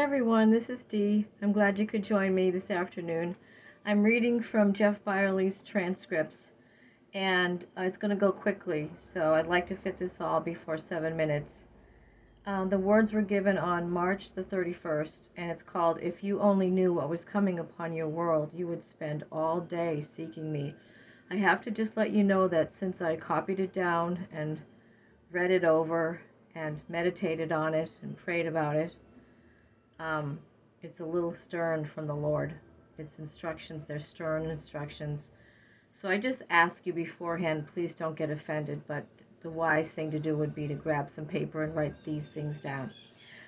everyone, this is Dee. I'm glad you could join me this afternoon. I'm reading from Jeff Byerly's transcripts, and it's going to go quickly, so I'd like to fit this all before 7 minutes. The words were given on March the 31st, and it's called, "If you only knew what was coming upon your world, you would spend all day seeking me." I have to just let you know that since I copied it down and read it over and meditated on it and prayed about it, it's a little stern from the Lord. It's instructions, they're stern instructions. So I just ask you beforehand, please don't get offended, but the wise thing to do would be to grab some paper and write these things down.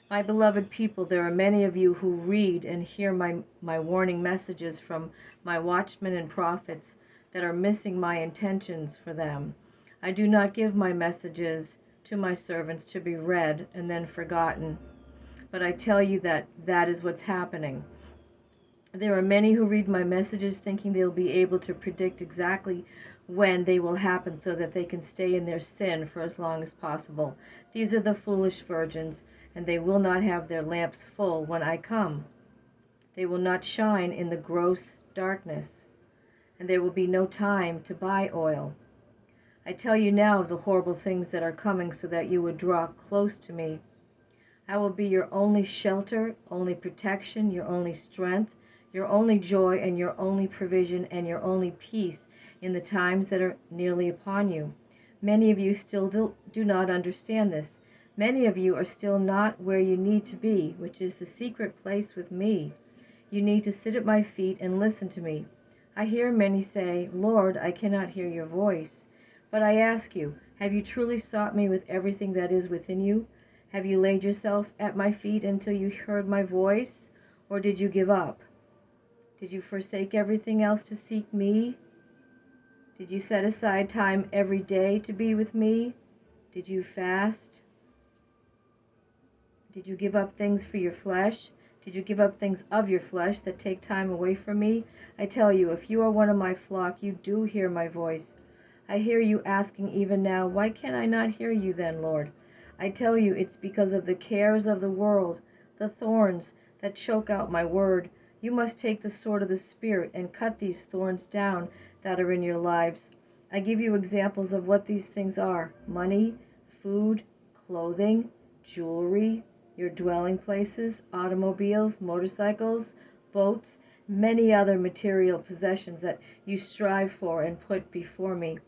My beloved people, there are many of you who read and hear my warning messages from my watchmen and prophets that are missing my intentions for them. I do not give my messages to my servants to be read and then forgotten. But I tell you that is what's happening. There are many who read my messages thinking they'll be able to predict exactly when they will happen so that they can stay in their sin for as long as possible. These are the foolish virgins, and they will not have their lamps full when I come. They will not shine in the gross darkness, and there will be no time to buy oil. I tell you now of the horrible things that are coming so that you would draw close to me. I will be your only shelter, only protection, your only strength, your only joy, and your only provision, and your only peace in the times that are nearly upon you. Many of you still do not understand this. Many of you are still not where you need to be, which is the secret place with me. You need to sit at my feet and listen to me. I hear many say, "Lord, I cannot hear your voice." But I ask you, have you truly sought me with everything that is within you? Have you laid yourself at my feet until you heard my voice, or did you give up? Did you forsake everything else to seek me? Did you set aside time every day to be with me? Did you fast? Did you give up things for your flesh? Did you give up things of your flesh that take time away from me? I tell you, if you are one of my flock, you do hear my voice. I hear you asking even now, "Why can I not hear you then, Lord?" I tell you, it's because of the cares of the world, the thorns that choke out my word. You must take the sword of the Spirit and cut these thorns down that are in your lives. I give you examples of what these things are: money, food, clothing, jewelry, your dwelling places, automobiles, motorcycles, boats, many other material possessions that you strive for and put before me.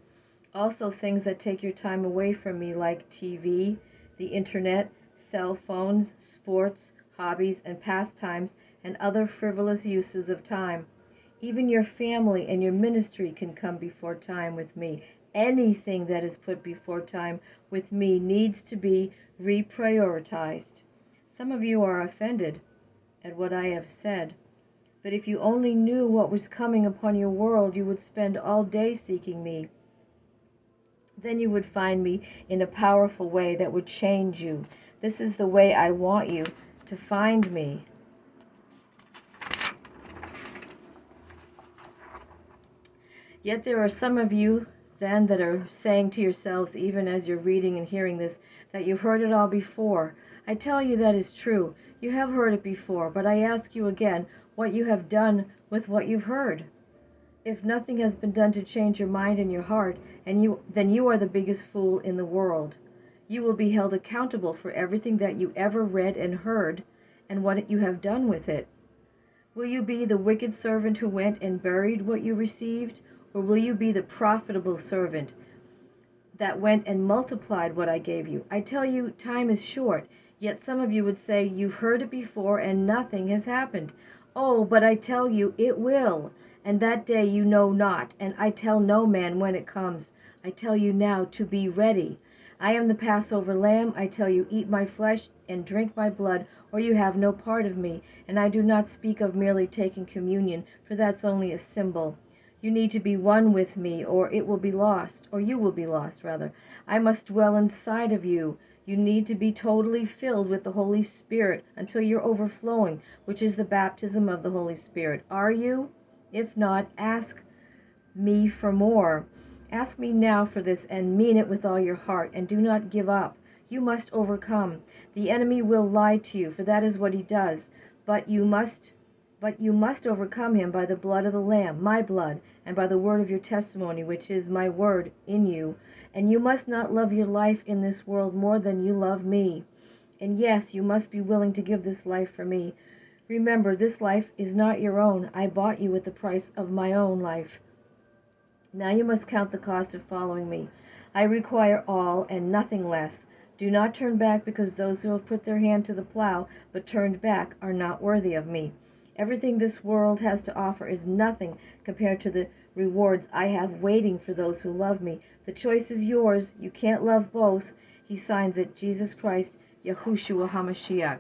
Also things that take your time away from me, like TV, the internet, cell phones, sports, hobbies, and pastimes, and other frivolous uses of time. Even your family and your ministry can come before time with me. Anything that is put before time with me needs to be reprioritized. Some of you are offended at what I have said, but if you only knew what was coming upon your world, you would spend all day seeking me. Then you would find me in a powerful way that would change you. This is the way I want you to find me. Yet there are some of you then that are saying to yourselves, even as you're reading and hearing this, that you've heard it all before. I tell you that is true. You have heard it before, but I ask you again what you have done with what you've heard. If nothing has been done to change your mind and your heart, then you are the biggest fool in the world. You will be held accountable for everything that you ever read and heard and what you have done with it. Will you be the wicked servant who went and buried what you received, or will you be the profitable servant that went and multiplied what I gave you? I tell you, time is short, yet some of you would say, "You've heard it before and nothing has happened." Oh, but I tell you, it will. And that day you know not, and I tell no man when it comes. I tell you now to be ready. I am the Passover lamb. I tell you, eat my flesh and drink my blood, or you have no part of me. And I do not speak of merely taking communion, for that's only a symbol. You need to be one with me, or it will be lost, or you will be lost, rather. I must dwell inside of you. You need to be totally filled with the Holy Spirit until you're overflowing, which is the baptism of the Holy Spirit. Are you? If not, ask me for more. Ask me now for this and mean it with all your heart, and do not give up. You must overcome. The enemy will lie to you, for that is what he does. But you must overcome him by the blood of the Lamb, my blood, and by the word of your testimony, which is my word in you. And you must not love your life in this world more than you love me. And yes, you must be willing to give this life for me. Remember, this life is not your own. I bought you with the price of my own life. Now you must count the cost of following me. I require all and nothing less. Do not turn back, because those who have put their hand to the plow but turned back are not worthy of me. Everything this world has to offer is nothing compared to the rewards I have waiting for those who love me. The choice is yours. You can't love both. He signs it, Jesus Christ, Yahushua HaMashiach.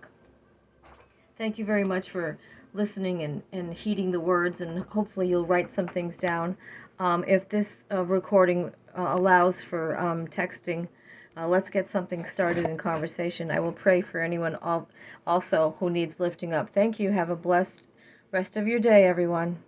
Thank you very much for listening and heeding the words, and hopefully you'll write some things down. If this recording allows for texting, let's get something started in conversation. I will pray for anyone also who needs lifting up. Thank you. Have a blessed rest of your day, everyone.